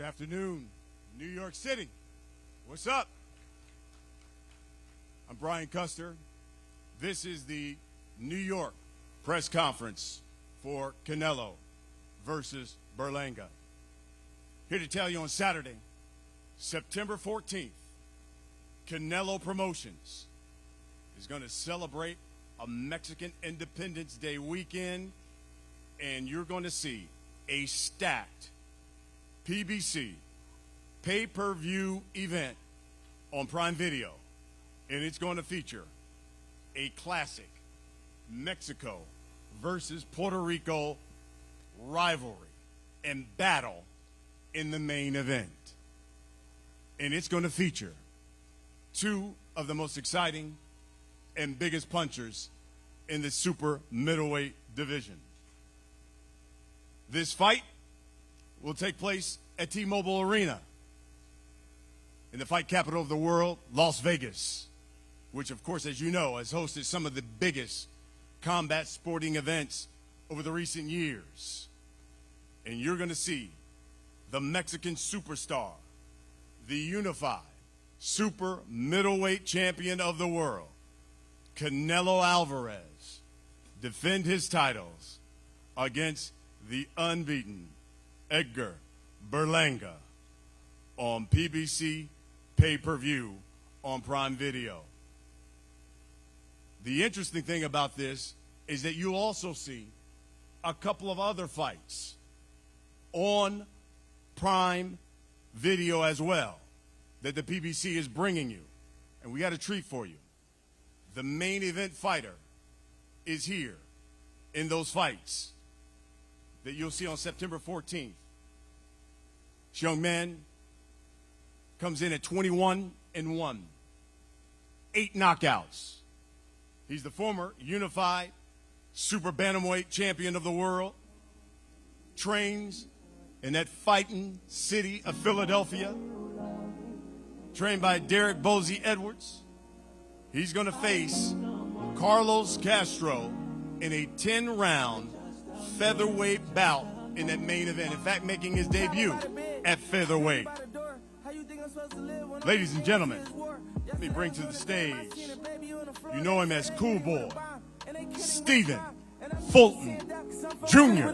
Afternoon, New York City. What's up? I'm Brian Custer. This is the New York press conference for Canelo versus Berlanga. Here to tell you on Saturday, September 14th, Canelo Promotions is going to celebrate a Mexican Independence Day weekend, and you're going to see a stacked PBC pay-per-view event on Prime Video, and it's going to feature a classic Mexico versus Puerto Rico rivalry and battle in the main event. And it's going to feature two of the most exciting and biggest punchers in the super middleweight division. This fight will take place at T-Mobile Arena in the fight capital of the world, Las Vegas, which, of course, as you know, has hosted some of the biggest combat sporting events over the recent years. And you're going to see the Mexican superstar, the unified super middleweight champion of the world, Canelo Álvarez, defend his titles against the unbeaten Edgar Berlanga on PBC pay-per-view on Prime Video. The interesting thing about this is that you'll also see a couple of other fights on Prime Video as well that the PBC is bringing you. And we got a treat for you. The main event fighter is here in those fights that you'll see on September 14th. This young man comes in at 21-1, 8 knockouts. He's the former unified super bantamweight champion of the world, trains in that fighting city of Philadelphia, trained by Derek Bozy Edwards. He's going to face Carlos Castro in a 10-round featherweight bout in that main event. In fact, making his debut at featherweight. Ladies and gentlemen, let me bring to the stage, you know him as Cool Boy, Stephen Fulton Jr.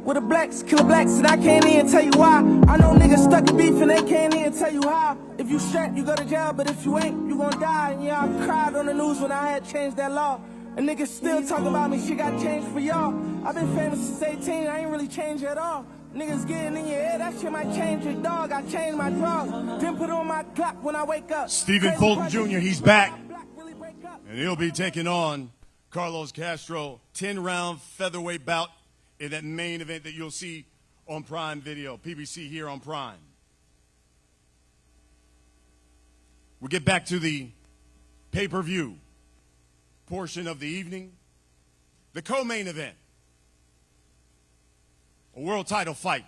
With the blacks, killer blacks, and I can't even tell you why. I know niggas stuck in beef and they can't even tell you how. If you strapped, you go to jail, but if you ain't, you gon' die. And yeah, I cried on the news when I had changed that law. And niggas still talking about me, shit got changed for y'all. I've been famous since 18, I ain't really changed at all. Niggas getting in your head, that shit might change your dog. I changed my drawers, then put on my clock when I wake up. Stephen Fulton Jr., he's back. And he'll be taking on Carlos Castro, 10-round featherweight bout in that main event that you'll see on Prime Video, PBC here on Prime. We'll get back to the pay-per-view portion of the evening. The co-main event, a world title fight.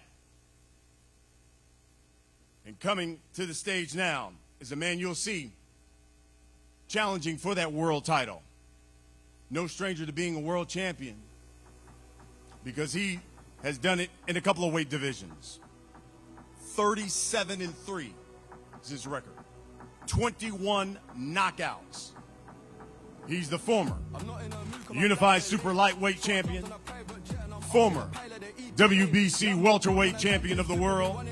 And coming to the stage now is a man you'll see challenging for that world title. No stranger to being a world champion because he has done it in a couple of weight divisions. 37-3 is his record. 21 knockouts. He's the former unified super lightweight champion, former WBC welterweight champion of the world,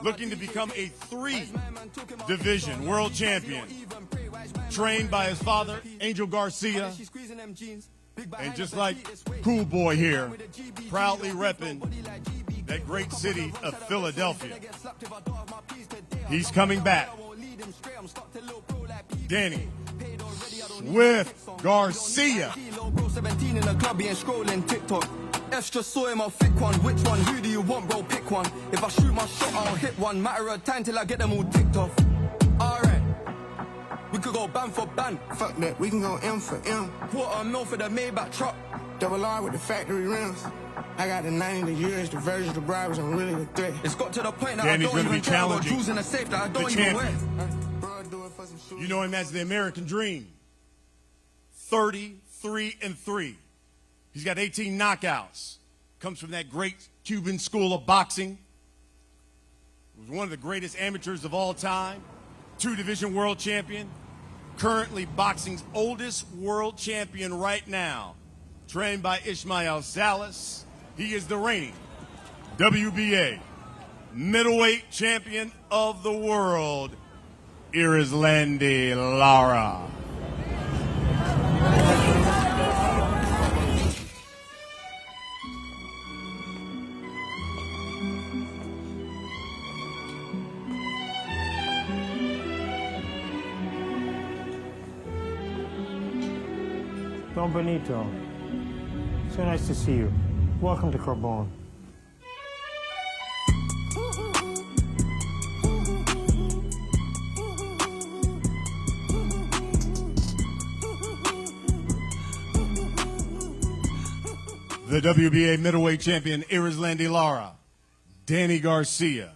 looking to become a 3-division world champion, trained by his father, Angel Garcia, and just like Cool Boy here, proudly repping that great city of Philadelphia. He's coming back. Danny with Garcia. 17 in the club, he ain't scrolling TikTok. F just saw him, I'll pick one. Which one? Who do you want, bro? Pick one. If I shoot my shot, I'll hit one. Matter of time till I get them all ticked off. Alright. We could go ban for ban. Fuck that, we can go M for M. $250,000 for the Maybach truck. Double R with the factory rims. I got the 90, the years, the versions, the bribes, I'm really the threat. It's got to the point that Danny's I don't gonna even be care about challenging jewels in the safe that I don't the even wear. champion. You know him as the American Dream. 33-3. He's got 18 knockouts. Comes from that great Cuban school of boxing. was one of the greatest amateurs of all time, two-division world champion, currently boxing's oldest world champion right now, trained by Ismael Salas. He is the reigning WBA middleweight champion of the world, Garcia Lara. Don Benito, so nice to see you. Welcome to Carbone. The WBA middleweight champion, Garcia Lara, Danny Garcia.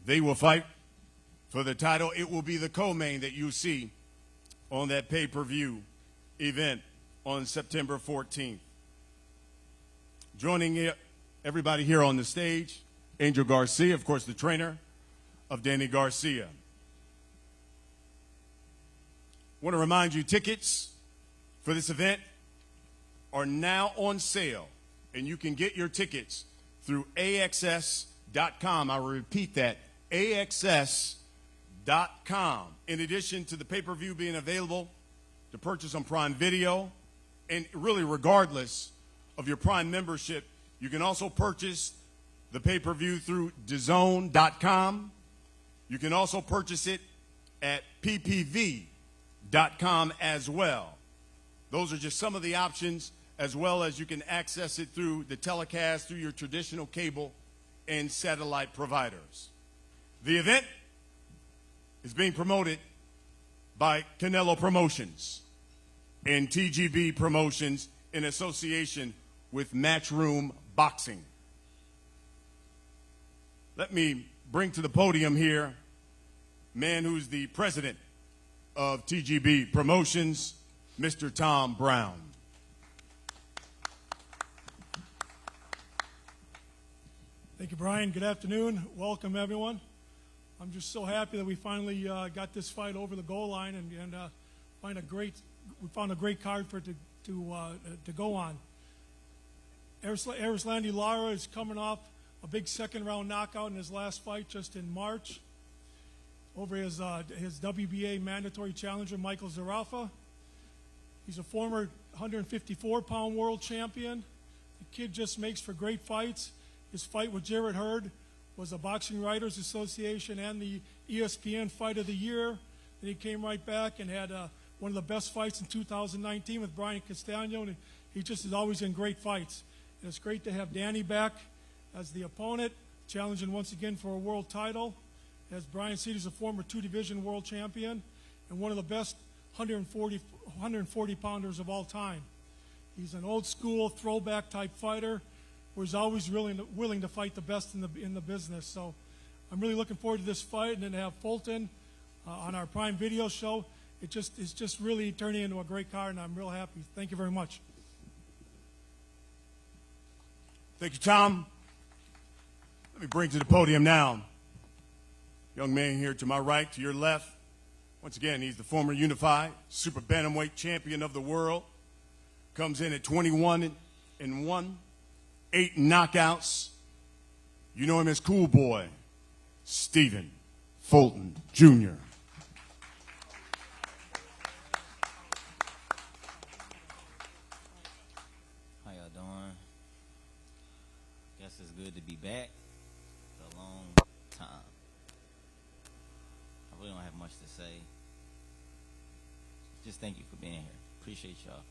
They will fight for the title. It will be the co-main that you see on that pay-per-view event on September 14th. Joining everybody here on the stage, Angel Garcia, of course, the trainer of Danny Garcia. I want to remind you, tickets for this event are now on sale, and you can get your tickets through AXS.com. I will repeat that, AXS.com. In addition to the pay-per-view being available to purchase on Prime Video, and really regardless of your Prime membership, you can also purchase the pay-per-view through DAZN.com. You can also purchase it at PPV.com as well. Those are just some of the options, as well as you can access it through the telecast through your traditional cable and satellite providers. The event is being promoted by Canelo Promotions and TGB Promotions in association with Matchroom Boxing. Let me bring to the podium here man who's the president of TGB Promotions, Mr. Tom Brown. Thank you, Brian. Good afternoon. Welcome, everyone. I'm just so happy that we finally got this fight over the goal line and we found a great card for it to go on. Garcia Lara is coming off a big second-round knockout in his last fight just in March over his WBA mandatory challenger, Michael Zarafa. He's a former 154-pound world champion. The kid just makes for great fights. His fight with Jarrett Hurd was the Boxing Writers Association and the ESPN Fight of the Year. Then he came right back and had one of the best fights in 2019 with Brian Castano, and he just is always in great fights. And it's great to have Danny back as the opponent, challenging once again for a world title. As Brian said, he's a former two-division world champion and one of the best 140-pounders of all time. He's an old-school, throwback-type fighter who is always willing to fight the best in the business. So I'm really looking forward to this fight, and then to have Fulton on our Prime Video show. It's just really turning into a great card, and I'm real happy. Thank you very much. Thank you, Tom. Let me bring to the podium now young man here to my right, to your left. Once again, he's the former unified super bantamweight champion of the world. Comes in at 21-1, 8 knockouts. You know him as Cool Boy, Stephen Fulton Jr. How y'all doing? Guess it's good to be back. It's a long time. I really don't have much to say. Just thank you for being here. Appreciate y'all.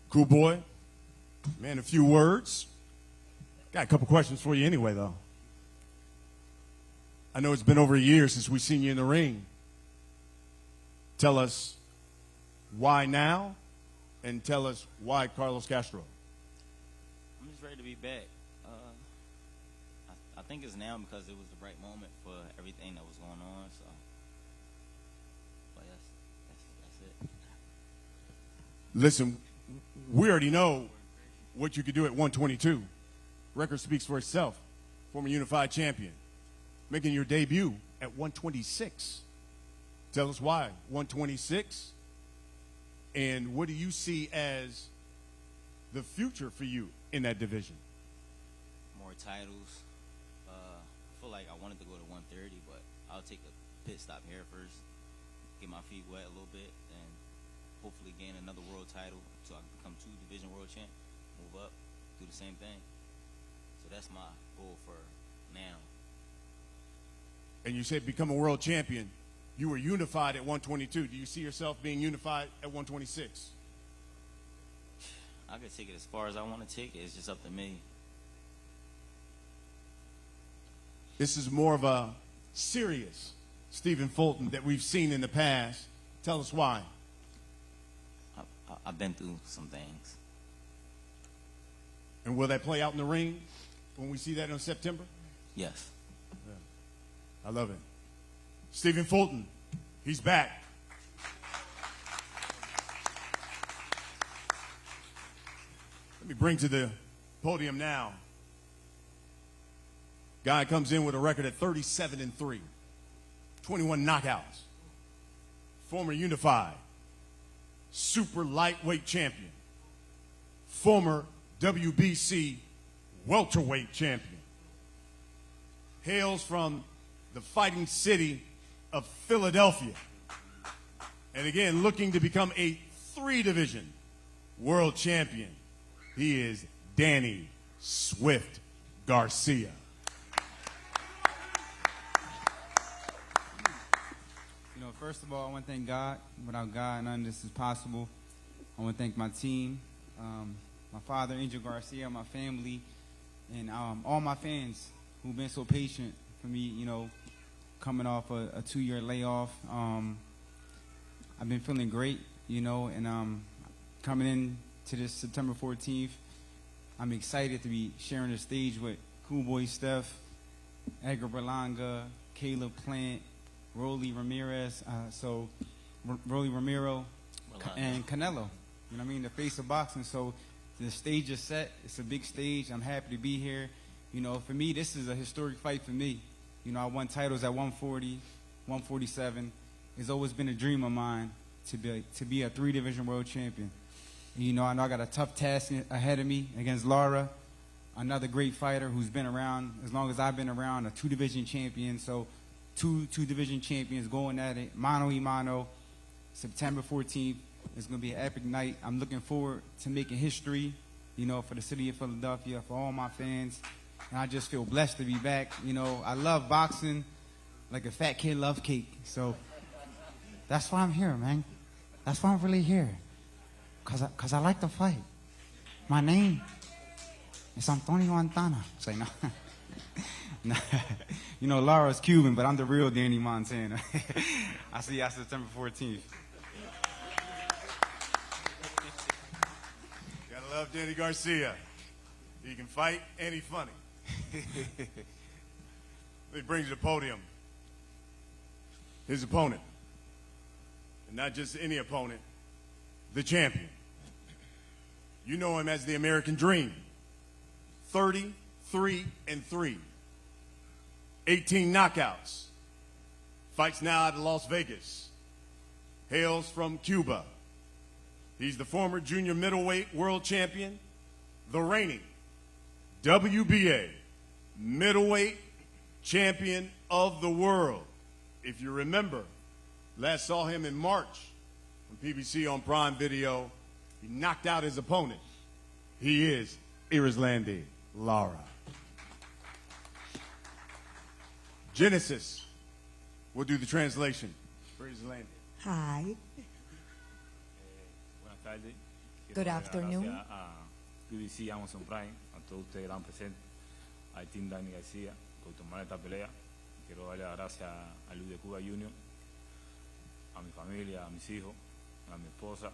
Cool Boy, man, a few words. Got a couple questions for you anyway, though. I know it's been over a year since we've seen you in the ring. Tell us why now, and tell us why Carlos Castro. I'm just ready to be back. I think it's now because it was the right moment for everything that was going on. So, but that's it. Listen, we already know what you could do at 122. Record speaks for itself. Former unified champion, making your debut at 126. Tell us why 126, and what do you see as the future for you in that division? More titles. I feel like I wanted to go to 130, but I'll take a pit stop here first, get my feet wet a little bit, and hopefully gain another world title so I can become 2 division world champ, move up, do the same thing. So that's my goal for now. And you said become a world champion. You were unified at 122. Do you see yourself being unified at 126? I could take it as far as I want to take it. It's just up to me. This is more of a serious Stephen Fulton that we've seen in the past. Tell us why. I've been through some things. And will that play out in the ring when we see that in September? Yes. I love it. Stephen Fulton, he's back. Let me bring to the podium now. Guy comes in with a record at 37-3, 21 knockouts. Former unified, super lightweight champion. Former WBC welterweight champion. Hails from the fighting city of Philadelphia. And again, looking to become a 3-division world champion. He is Danny Swift Garcia. You know, first of all, I want to thank God. Without God, none of this is possible. I want to thank my team, my father, Angel Garcia, my family, and all my fans who've been so patient for me, you know, coming off a 2-year layoff. I've been feeling great, you know, and coming in to this September 14th, I'm excited to be sharing the stage with Cool Boy Steph, Edgar Berlanga, Caleb Plant, Rolly Ramirez, Rolly Ramiro, and Canelo. You know what I mean? The face of boxing. So the stage is set. It's a big stage. I'm happy to be here. You know, for me, this is a historic fight for me. You know, I won titles at 140, 147. It's always been a dream of mine to be a 3-division world champion. And, you know I got a tough task ahead of me against Lara, another great fighter who's been around as long as I've been around, a 2-division champion. So two division champions going at it, mano y mano. September 14th is going to be an epic night. I'm looking forward to making history, you know, for the city of Philadelphia, for all my fans. And I just feel blessed to be back. You know, I love boxing like a fat kid loves cake. So that's why I'm here, man. That's why I'm really here. Cause I like to fight. My name is Antonio Montana. Say no. No. You know, Lara's Cuban, but I'm the real Danny Montana. I see you September 14th. Gotta love Danny Garcia. He can fight and he's funny. He brings you to the podium. His opponent. And not just any opponent, the champion. You know him as the American Dream. 33-3. 18 knockouts. Fights now out of Las Vegas. Hails from Cuba. He's the former junior middleweight world champion, the reigning WBA middleweight champion of the world. If you remember, last saw him in March on PBC on Prime Video. He knocked out his opponent. He is Garcia and Lara. Genesis will do the translation for Garcia. Hi. Buenas tardes. Good afternoon. Gracias a PBC Amazon Prime, a todos ustedes que están presentes, al Team Danny Garcia por tomar esta pelea. Quiero darle las gracias a Luis de Cuba Jr, a mi familia, a mis hijos, a mi esposa.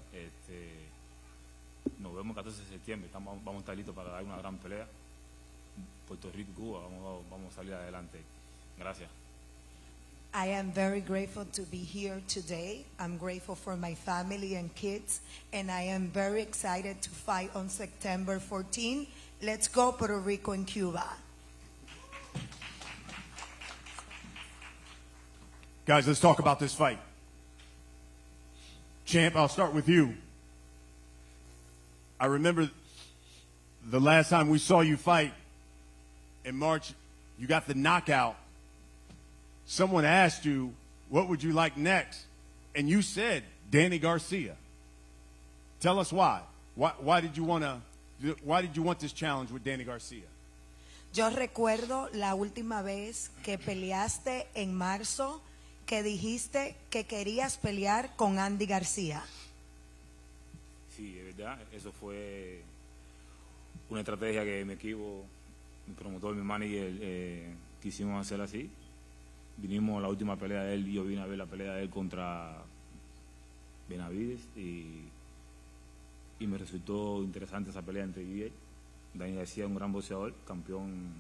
Nos vemos el 14 de septiembre. Vamos a estar listos para dar una gran pelea. Puerto Rico y Cuba, vamos a salir adelante. Gracias. I am very grateful to be here today. I'm grateful for my family and kids, and I am very excited to fight on September 14. Let's go Puerto Rico and Cuba. Guys, let's talk about this fight. Champ, I'll start with you. I remember the last time we saw you fight in March, you got the knockout. Someone asked you, what would you like next? And you said, Danny Garcia. Tell us why. Why did you want this challenge with Danny Garcia? Yo recuerdo la última vez que peleaste en marzo, que dijiste que querías pelear con Andy Garcia. Sí, es verdad, eso fue una estrategia que mi equipo, mi promotor, mi manager, quisimos hacer así. Vinimos a la última pelea de él, yo vine a ver la pelea de él contra Benavides y me resultó interesante esa pelea entre él. Dani García, un gran boxeador, campeón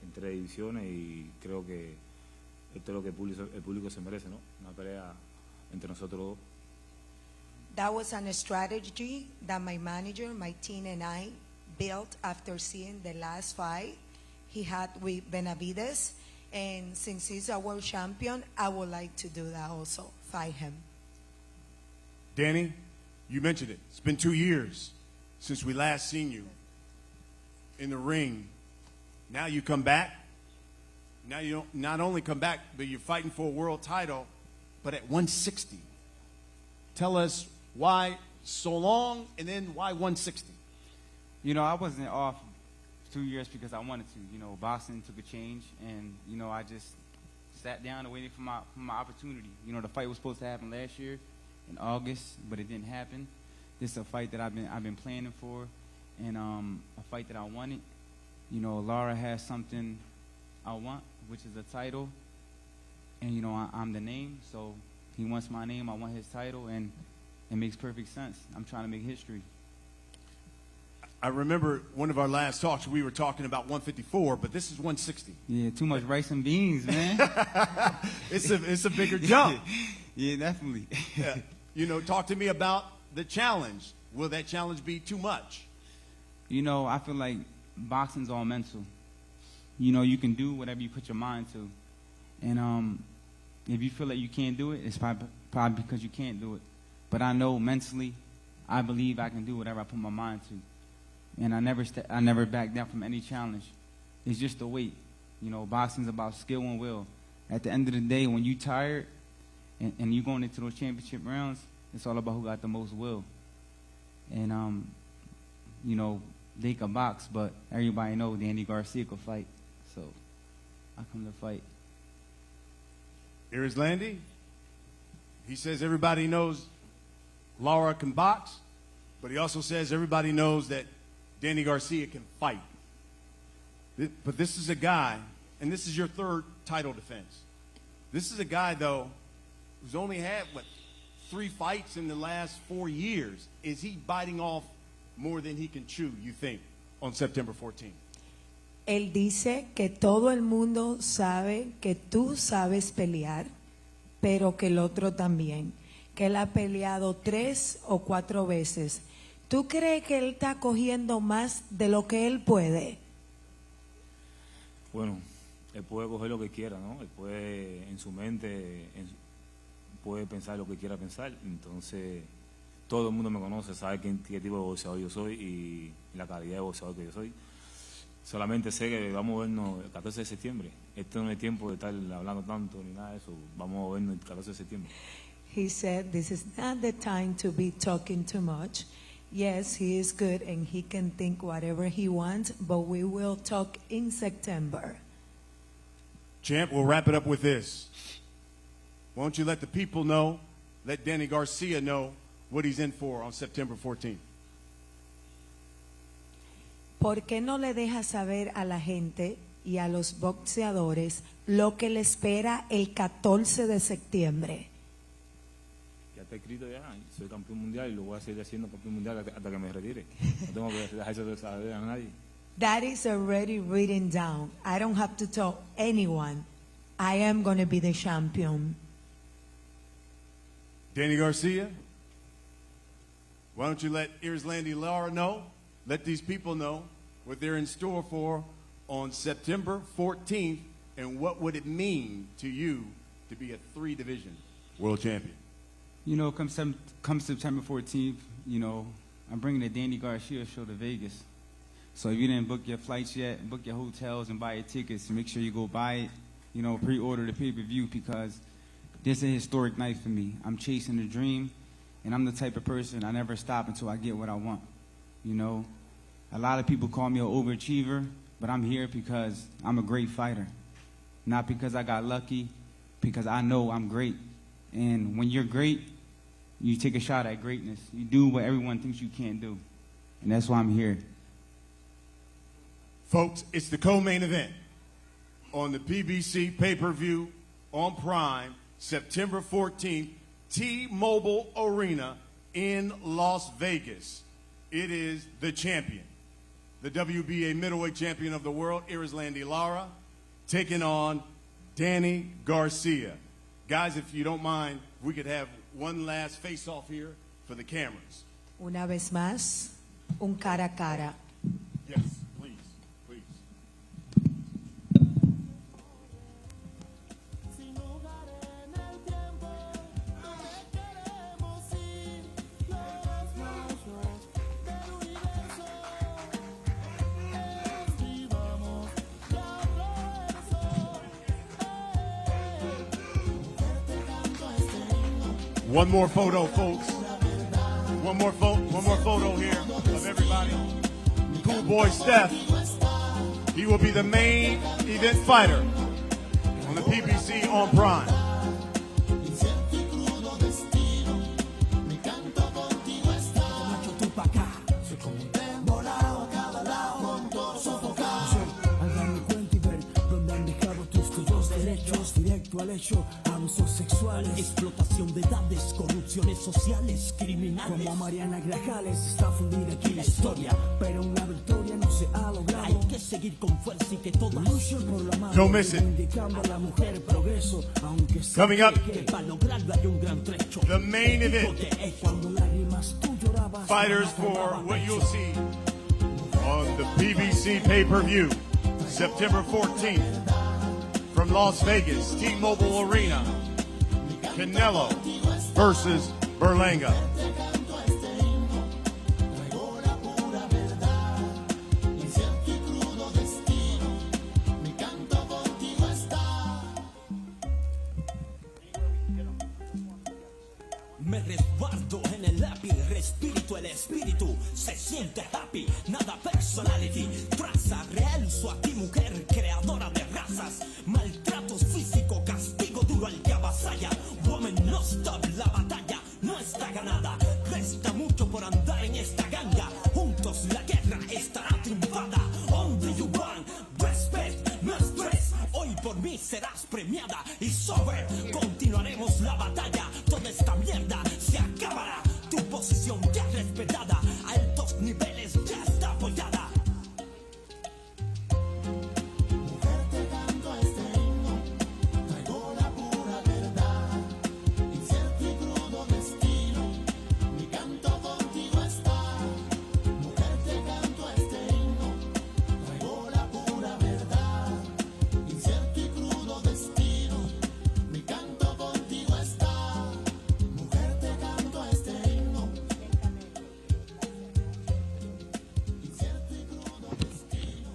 en 3 divisiones, y creo que esto es lo que el público se merece, ¿no? Una pelea entre nosotros dos. That was a strategy that my manager, my team, and I built after seeing the last fight he had with Benavides. And since he's a world champion, I would like to do that also, fight him. Danny, you mentioned it. It's been 2 years since we last seen you in the ring. Now you come back. Now you don't not only come back, but you're fighting for a world title, but at 160. Tell us why so long, and then why 160? You know, I wasn't off 2 years because I wanted to. You know, boxing took a change, and you know, I just sat down and waited for my opportunity. You know, the fight was supposed to happen last year in August, but it didn't happen. This is a fight that I've been planning for, and a fight that I wanted. You know, Lara has something I want, which is a title, and you know, I'm the name, so he wants my name, I want his title, and it makes perfect sense. I'm trying to make history. I remember one of our last talks, we were talking about 154, but this is 160. Yeah, too much rice and beans, man. It's a bigger jump. Yeah, definitely. Yeah. You know, talk to me about the challenge. Will that challenge be too much? You know, I feel like boxing's all mental. You know, you can do whatever you put your mind to. And if you feel like you can't do it, it's probably because you can't do it. But I know mentally, I believe I can do whatever I put my mind to. And I never back down from any challenge. It's just the weight. You know, boxing's about skill and will. At the end of the day, when you're tired and you're going into those championship rounds, it's all about who got the most will. And, you know, they can box, but everybody knows Danny Garcia could fight. So I come to fight. Here is Landy. He says everybody knows Lara can box, but he also says everybody knows that Danny Garcia can fight. But this is a guy, and this is your 3rd title defense. This is a guy, though, who's only had, 3 fights in the last 4 years. Is he biting off more than he can chew, you think, on September 14th? Él dice que todo el mundo sabe que tú sabes pelear, pero que el otro también. Que él ha peleado 3 o 4 veces. ¿Tú crees que él está cogiendo más de lo que él puede? Bueno, él puede coger lo que quiera, ¿no? Él puede, en su mente, puede pensar lo que quiera pensar. Entonces, todo el mundo me conoce, sabe qué tipo de boxeador yo soy y la calidad de boxeador que yo soy. Solamente sé que vamos a vernos el 14 de septiembre. Este no es tiempo de estar hablando tanto ni nada de eso. Vamos a vernos el 14 de septiembre. He said, this is not the time to be talking too much. Yes, he is good and he can think whatever he wants, but we will talk in September. Champ, we'll wrap it up with this. Why don't you let the people know, let Danny Garcia know what he's in for on September 14th? ¿Por qué no le dejas saber a la gente y a los boxeadores lo que le espera el 14 de septiembre? Ya está escrito ya, soy campeón mundial y lo voy a seguir haciendo campeón mundial hasta que me retire. No tengo que dejar eso de saber a nadie. That is already written down. I don't have to tell anyone. I am going to be the champion. Danny Garcia, why don't you let Garcia and Lara know, let these people know what they're in store for on September 14th, and what would it mean to you to be a 3-division world champion? You know, come September 14th, you know, I'm bringing the Danny Garcia show to Vegas. So if you didn't book your flights yet, book your hotels and buy your tickets, make sure you go buy it. You know, pre-order the pay-per-view, because this is a historic night for me. I'm chasing a dream, and I'm the type of person, I never stop until I get what I want. You know, a lot of people call me an overachiever, but I'm here because I'm a great fighter. Not because I got lucky, because I know I'm great. And when you're great, you take a shot at greatness. You do what everyone thinks you can't do. And that's why I'm here. Folks, it's the co-main event on the PBC pay-per-view on Prime, September 14th, T-Mobile Arena in Las Vegas. It is the champion, the WBA middleweight champion of the world, Garcia and Lara, taking on Danny Garcia. Guys, if you don't mind, we could have one last face-off here for the cameras. Una vez más, un cara a cara. Yes, please, please. One more photo, folks. One more photo here of everybody. Cool boy Steph. He will be the main event fighter on the PBC on Prime. Al hecho, abusos sexuales, explotación de edades, corrupciones sociales, criminales. Como Mariana Grajales está fundida aquí la historia, pero una victoria no se ha logrado. Hay que seguir con fuerza y que todas luchan por la mano. Don't miss it. Indicando a la mujer progreso, aunque Coming up, para lograrlo hay un gran trecho. the main event. Cuando lágrimas tú llorabas, Fighters for what you'll see on the PBC pay-per-view, September 14th. From Las Vegas, T-Mobile Arena, Canelo versus Berlanga. Me resguardo en el lápiz, respiro el espíritu, se siente happy, nada personality, traza, realzo a ti mujer, creadora de razas, maltratos físico, castigo duro al que avasalla, woman no stop, la batalla no está ganada, resta mucho por andar en esta ganga, juntos la guerra estará triunfada, only you want, respect, no stress, hoy por mí serás premiada, y sobre, continuaremos la batalla, toda esta mierda se acabará, tu posición ya respetada, a altos niveles ya está apoyada. Mujer, te canto este himno, traigo la pura verdad, incierto y crudo destino, mi canto contigo está. Mujer, te canto este himno, traigo la pura verdad, incierto y crudo destino, mi canto contigo está. Mujer, te canto este himno, incierto y crudo destino.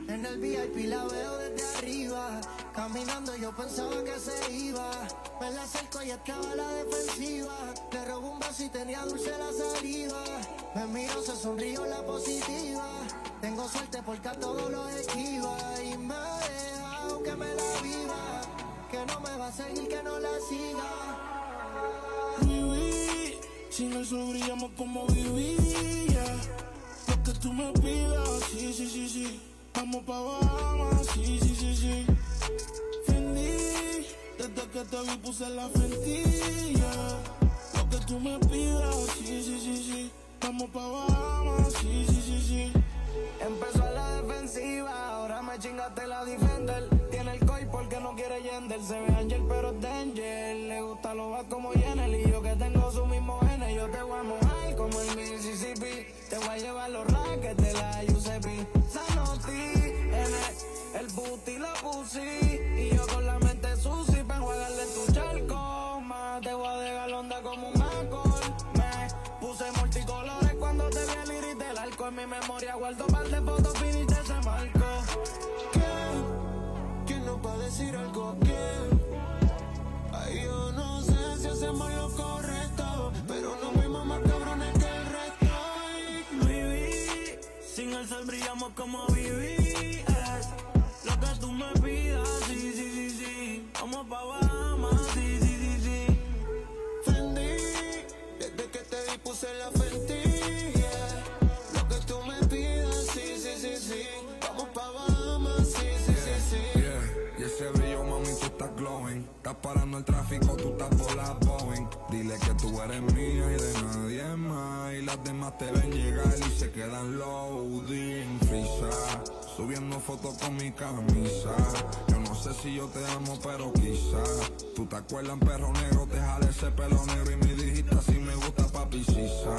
En el VIP la veo desde arriba, caminando yo pensaba que se iba, me la acerco y estaba a la defensiva, le robo un vaso y tenía dulce la saliva, me miro, se sonrió la positiva, tengo suerte porque a todos los esquiva, y me deja aunque me la viva, que no me va a seguir, que no la siga. Viví, sin eso brillamos como vivía, lo que tú me pidas, sí, sí, sí, sí. Vamos pa' Bahamas, sí, sí, sí, sí. Fendi, desde que te te vi puse la frentilla. Lo que tú me pidas, sí, sí, sí, sí. Vamos pa' Bahamas, sí, sí, sí, sí. Empezó a la defensiva, ahora me chingaste la defender. Tiene el coi porque no quiere yender. Se ve Angel pero es danger. Le gusta lo va como Yenel. Y yo que tengo su mismo gene. Yo te voy a mojar como el Mississippi. Te voy a llevar los rackets de la UCP. Sanotti, el booty lo puse. Y yo con la mente sucia pa' enjuagarle en tu charco. Más te voy a dejar onda como un alcohol. Me puse multicolores cuando te vi el iris del arco. En mi memoria guardo par de fotos finis de ese marco. ¿Quién nos va a decir algo? ¿Quién? Ay, yo no sé si hacemos lo correcto, pero no fuimos más cabrones que el resto. Viví, sin el sol brillamos como viví. Lo que tú me pidas, sí, sí, sí, sí. Vamos pa' Bahamas, sí, sí, sí, sí. Fendi, desde que te vi puse la frentilla. Lo que tú me pidas, sí, sí, sí, sí. Vamos pa' Bahamas, sí, sí, sí, sí. Y ese brillo, mami, tú estás glowing. Estás parando el tráfico, tú estás por la Boeing. Dile que tú eres mía y de nadie más. Y las demás te ven llegar y se quedan loading. Frisa, subiendo fotos con mi camisa. Yo no sé si yo te amo, pero quizá. Tú te acuerdas en Perro Negro, te jale ese pelo negro. Y me dijiste así me gusta, papi, sisa.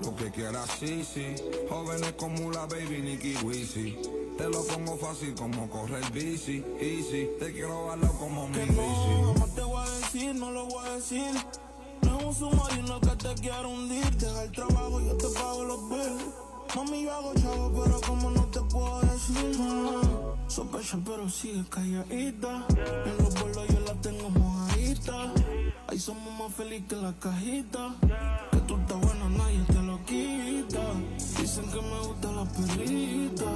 Lo que quieras, sí, sí. Jóvenes como la baby Nicky Wizzy. Te lo pongo fácil como correr bici. Easy, te quiero darlo como mi bici. No, jamás te voy a decir, no lo voy a decir. No es un submarino que te quiero hundir. Deja el trabajo, yo te pago los bills. Mami, yo hago chavo, pero como no te puedo decir, no. Sospecha, pero sigue calladita. En los bolos yo la tengo mojadita. Ahí somos más felices que la cajita. Que tú estás buena, nadie te lo quita. Dicen que me gusta la perrita.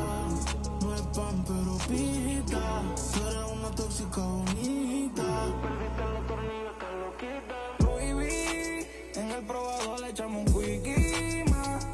No es pan, pero pita. Tú eres una tóxica bonita. Perdiste los tornillos, te lo quita. Lo viví, en el probador le echamos un quickie más.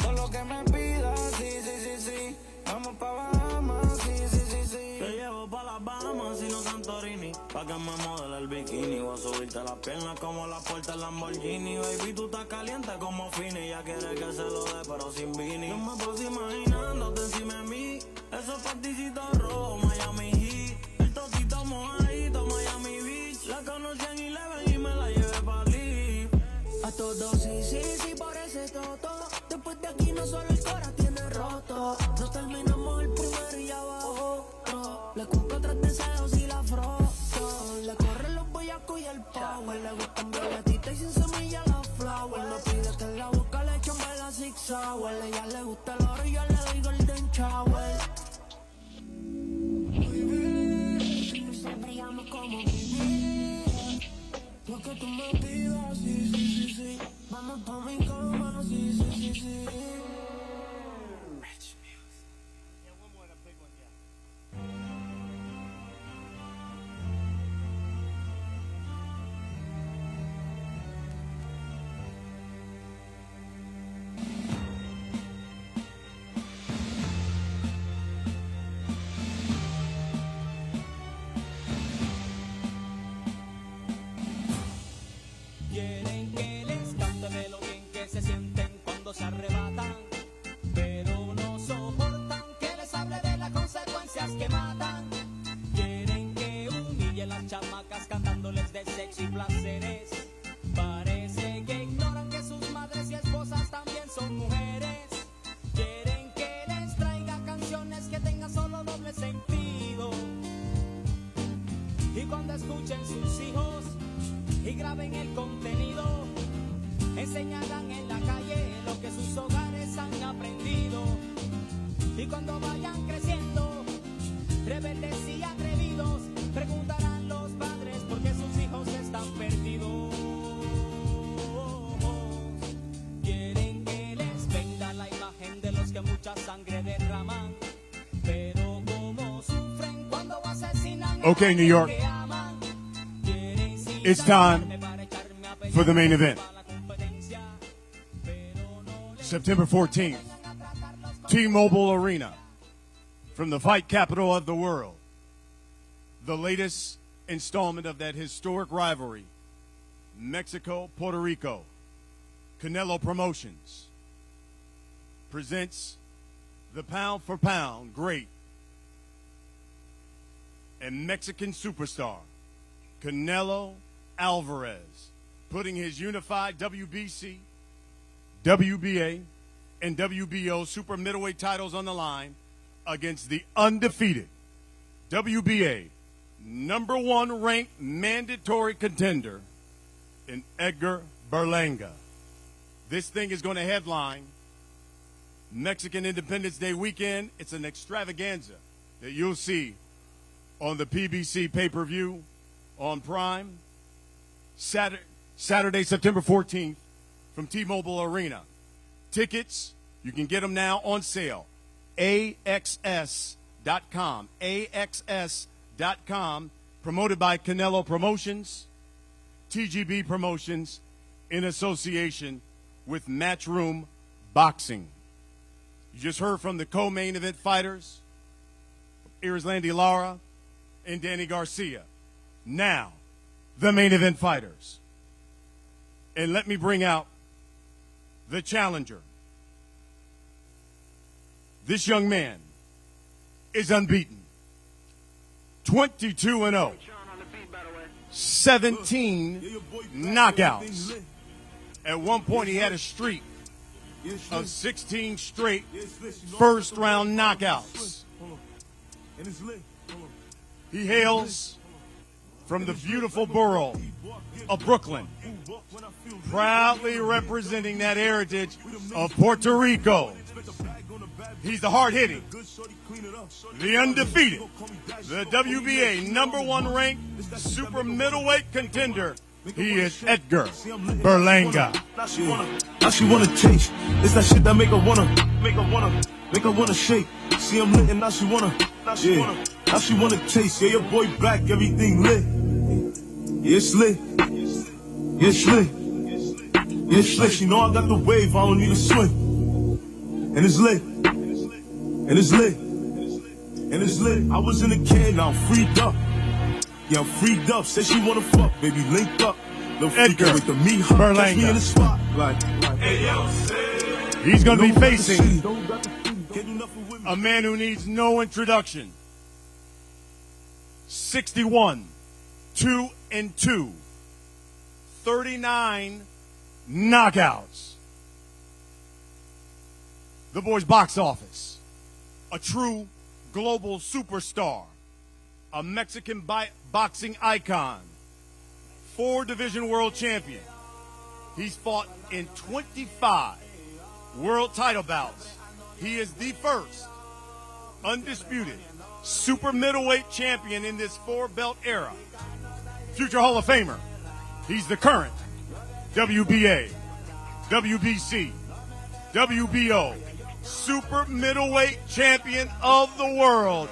Todo lo que me pidas, sí, sí, sí, sí. Vamos pa' Bahamas, sí, sí, sí, sí. Te llevo pa' las Bahamas y no Santorini. Pa' que me modele el bikini. Voy a subirte las piernas como la puerta del Lamborghini. Baby, tú estás caliente como Fini. Ya quieres que se lo dé, pero sin Vini. Yo me paso imaginándote encima de mí. Esos particitos rojos, Miami Heat. El totito mojadito, Miami Beach. La conocí en Eleven y me la llevé pa' Lee. A todos, sí, sí, sí, por ese toto. Después de aquí no solo el cora tiene roto. No terminamos el primero y ya va otro. Le cumplo 3 deseos y la froto. Le corren los boyacos y el power. Le gustan violetitas y sin semilla la flower. No pide que en la boca le echen la six sour. Ella le gusta el oro y yo le doy golden shower. Nos brillamos como vivir. Lo que tú me pidas, sí, sí, sí, sí. Vamos pa' mi cama, sí, sí, sí, sí. Quieren que les cante de lo bien que se sienten cuando se arrebatan, pero no soportan que les hable de las consecuencias que matan. Quieren que humille las chamacas cantándoles de sexo y placeres. Parece que ignoran que sus madres y esposas también son mujeres. Quieren que les traiga canciones que tengan solo doble sentido. Y cuando escuchen sus hijos y graben el contenido, enseñarán en la calle lo que sus hogares han aprendido. Y cuando vayan creciendo, rebeldes y atrevidos, preguntarán los padres por qué sus hijos están perdidos. Quieren que les venda la imagen de los que mucha sangre derraman, pero como sufren cuando asesinan a Okay, New York. que aman. It's time for the main event. September 14th, T-Mobile Arena, from the fight capital of the world. The latest installment of that historic rivalry, Mexico, Puerto Rico, Canelo Promotions presents the pound-for-pound great and Mexican superstar, Canelo Álvarez, putting his unified WBC, WBA, and WBO super middleweight titles on the line against the undefeated WBA #1 ranked mandatory contender in Edgar Berlanga. This thing is going to headline Mexican Independence Day weekend. It's an extravaganza that you'll see on the PBC pay-per-view on Prime Saturday, September 14th from T-Mobile Arena. Tickets, you can get them now on sale. AXS.com. AXS.com. Promoted by Canelo Promotions, TGB Promotions, in association with Matchroom Boxing. You just heard from the co-main event fighters, Garcia and Lara and Danny Garcia. Now, the main event fighters. And let me bring out the challenger. This young man is unbeaten. 22-0. 17 knockouts. At one point, he had a streak of 16 straight first-round knockouts. He hails from the beautiful borough of Brooklyn, proudly representing that heritage of Puerto Rico. He's the hard-hitting, the undefeated, the WBA #1 ranked super middleweight contender. He is Edgar Berlanga. Now she wanna taste. It's that shit that make her wanna shake. See him lit and now she wanna taste. Yeah, your boy back, everything lit. Yeah, it's lit. Yeah, it's lit. Yeah, it's lit. She know I got the wave, I don't need a swing. And it's lit. And it's lit. And it's lit. I was in the can, now I'm freed up. Yeah, I'm freed up. Say she wanna fuck, baby, link up. Edgar Berlanga. He's going to be facing a man who needs no introduction. 61, 2-2, 39 knockouts. The boy's box office, a true global superstar, a Mexican boxing icon, 4-division world champion. He's fought in 25 world title bouts. He is the first undisputed super middleweight champion in this 4-belt era. Future Hall of Famer. He's the current WBA, WBC, WBO super middleweight champion of the world.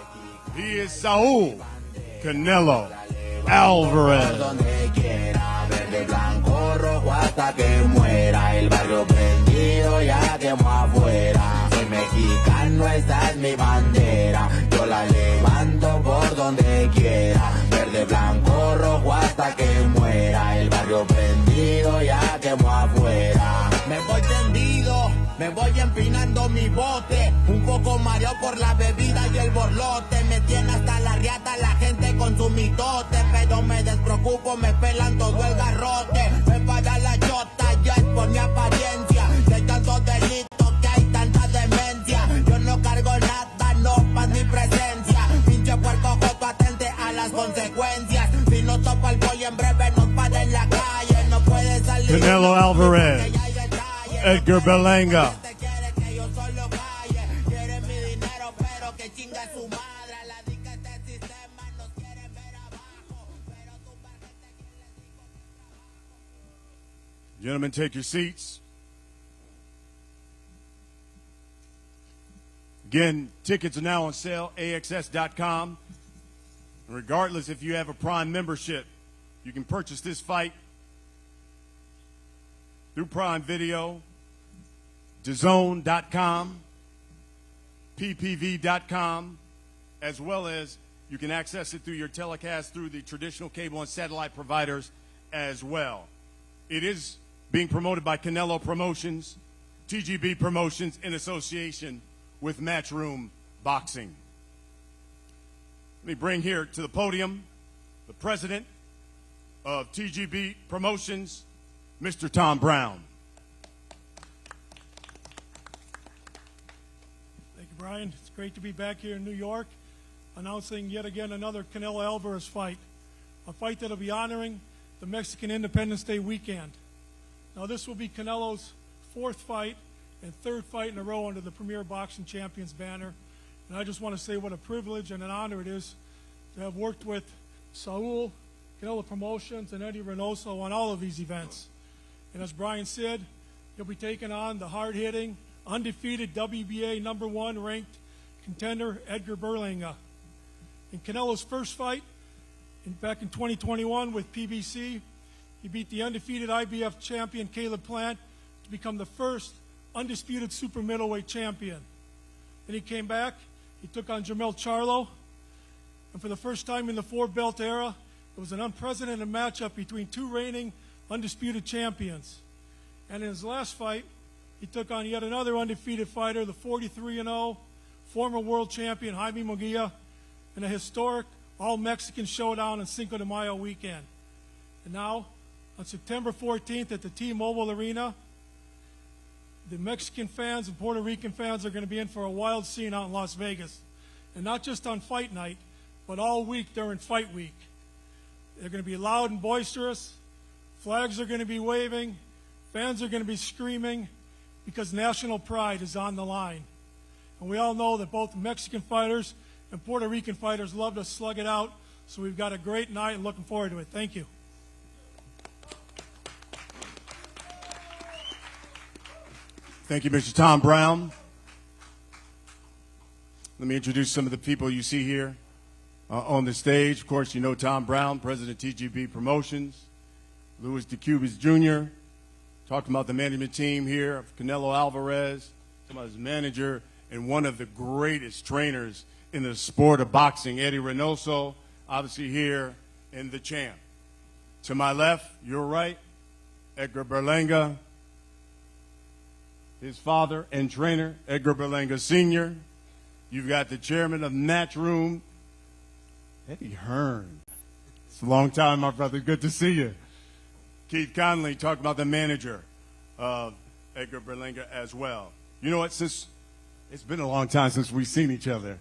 He is Saúl Canelo Álvarez. De blanco rojo hasta que muera, el barrio prendido ya quemó afuera. Soy mexicano, esta es mi bandera, yo la levanto por donde quiera. Verde, blanco, rojo hasta que muera, el barrio prendido ya quemó afuera. Me voy tendido, me voy empinando mi bote, un poco mareado por la bebida y el borlote. Me tiene hasta la riata la gente con su mitote, pero me despreocupo, me pelan todo el garrote. Me para la chota, ya es por mi apariencia, que hay tantos delitos, que hay tanta demencia. Yo no cargo nada, no pa' mi presencia. Pinche puerco joto, atente a las consecuencias. Si no topa el boy en breve nos para en la calle, no puede salir. Canelo Álvarez, Edgar Berlanga. Gentlemen, take your seats. Again, tickets are now on sale, AXS.com. Regardless if you have a Prime membership, you can purchase this fight through Prime Video, DAZN.com, PPV.com, as well as You can access it through your telecast through the traditional cable and satellite providers as well. It is being promoted by Canelo Promotions, TGB Promotions, in association with Matchroom Boxing. Let me bring here to the podium the president of TGB Promotions, Mr. Tom Brown. Thank you, Brian. It's great to be back here in New York, announcing yet again another Canelo Álvarez fight, a fight that will be honoring the Mexican Independence Day weekend. Now, this will be Canelo's fourth fight and third fight in a row under the Premier Boxing Champions banner. And I just want to say what a privilege and an honor it is to have worked with Saúl, Canelo Promotions, and Eddie Reynoso on all of these events. And as Brian said, he'll be taking on the hard-hitting, undefeated WBA #1 ranked contender, Edgar Berlanga. In Canelo's first fight, back in 2021 with PBC, he beat the undefeated IBF champion, Caleb Plant, to become the first undisputed super middleweight champion. Then he came back, he took on Jamel Charlo, and for the first time in the four-belt era, it was an unprecedented matchup between two reigning undisputed champions. And in his last fight, he took on yet another undefeated fighter, the 43-0 former world champion Jaime Munguia, in a historic all-Mexican showdown on Cinco de Mayo weekend. And now, on September 14th at the T-Mobile Arena, the Mexican fans and Puerto Rican fans are going to be in for a wild scene out in Las Vegas. And not just on fight night, but all week during fight week. They're going to be loud and boisterous. Flags are going to be waving. Fans are going to be screaming because national pride is on the line. And we all know that both Mexican fighters and Puerto Rican fighters love to slug it out. So we've got a great night and looking forward to it. Thank you. Thank you, Mr. Tom Brown. Let me introduce some of the people you see here on the stage. Of course, you know Tom Brown, president of TGB Promotions. Louis DeCubas Jr. Talking about the management team here of Canelo Álvarez. Talking about his manager and one of the greatest trainers in the sport of boxing, Eddie Reynoso, obviously here in the champ. To my left, your right, Edgar Berlanga. His father and trainer, Edgar Berlanga Sr. You've got the chairman of Matchroom, Eddie Hearn. It's a long time, my brother. Good to see you. Keith Conley, talking about the manager of Edgar Berlanga as well. You know what? Since it's been a long time since we've seen each other,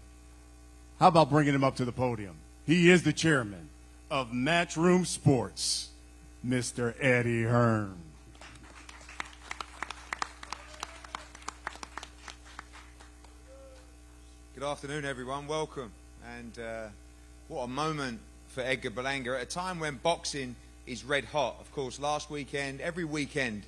how about bringing him up to the podium? He is the chairman of Matchroom Sports, Mr. Eddie Hearn. Good afternoon, everyone. Welcome. And what a moment for Edgar Berlanga at a time when boxing is red hot. Of course, last weekend, every weekend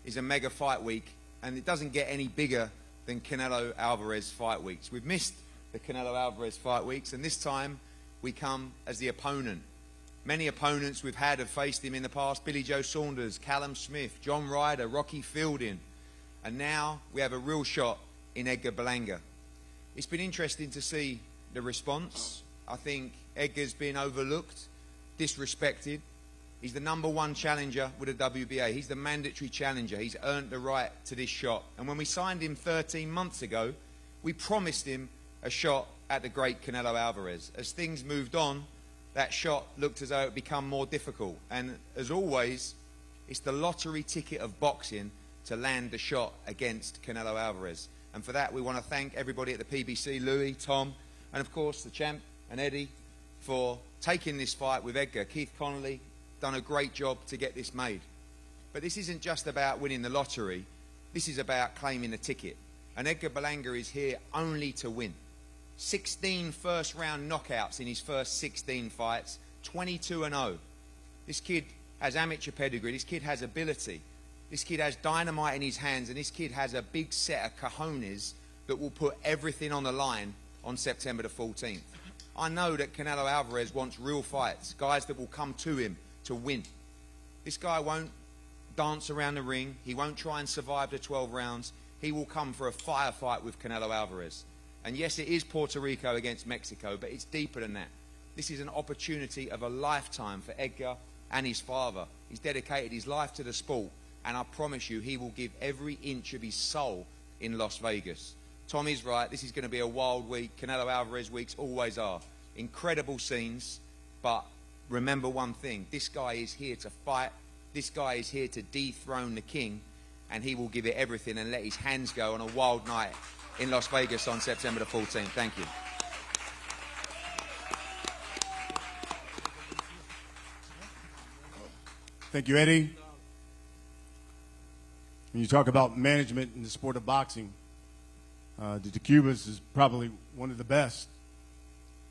is a mega fight week, and it doesn't get any bigger than Canelo Álvarez fight weeks. We've missed the Canelo Álvarez fight weeks, and this time we come as the opponent. Many opponents we've had have faced him in the past: Billy Joe Saunders, Callum Smith, John Ryder, Rocky Fielding, and now we have a real shot in Edgar Berlanga. It's been interesting to see the response. I think Edgar's been overlooked, disrespected. He's the #1 challenger with the WBA. He's the mandatory challenger. He's earned the right to this shot. And when we signed him 13 months ago, we promised him a shot at the great Canelo Álvarez. As things moved on, that shot looked as though it would become more difficult. And as always, it's the lottery ticket of boxing to land the shot against Canelo Álvarez. And for that, we want to thank everybody at the PBC, Louis, Tom, and of course the champ and Eddie for taking this fight with Edgar. Keith Connolly done a great job to get this made. But this isn't just about winning the lottery. This is about claiming the ticket. And Edgar Berlanga is here only to win. 16 first-round knockouts in his first 16 fights, 22-0. This kid has amateur pedigree. This kid has ability. This kid has dynamite in his hands, and this kid has a big set of cojones that will put everything on the line on September the 14th. I know that Canelo Álvarez wants real fights, guys that will come to him to win. This guy won't dance around the ring. He won't try and survive the 12 rounds. He will come for a firefight with Canelo Álvarez. And yes, it is Puerto Rico against Mexico, but it's deeper than that. This is an opportunity of a lifetime for Edgar and his father. He's dedicated his life to the sport, and I promise you he will give every inch of his soul in Las Vegas. Tom is right, this is going to be a wild week. Canelo Álvarez weeks always are. Incredible scenes, but remember one thing, this guy is here to fight, this guy is here to dethrone the king, and he will give it everything and let his hands go on a wild night in Las Vegas on September the 14th. Thank you. Thank you, Eddie. When you talk about management in the sport of boxing, the Cubas is probably one of the best.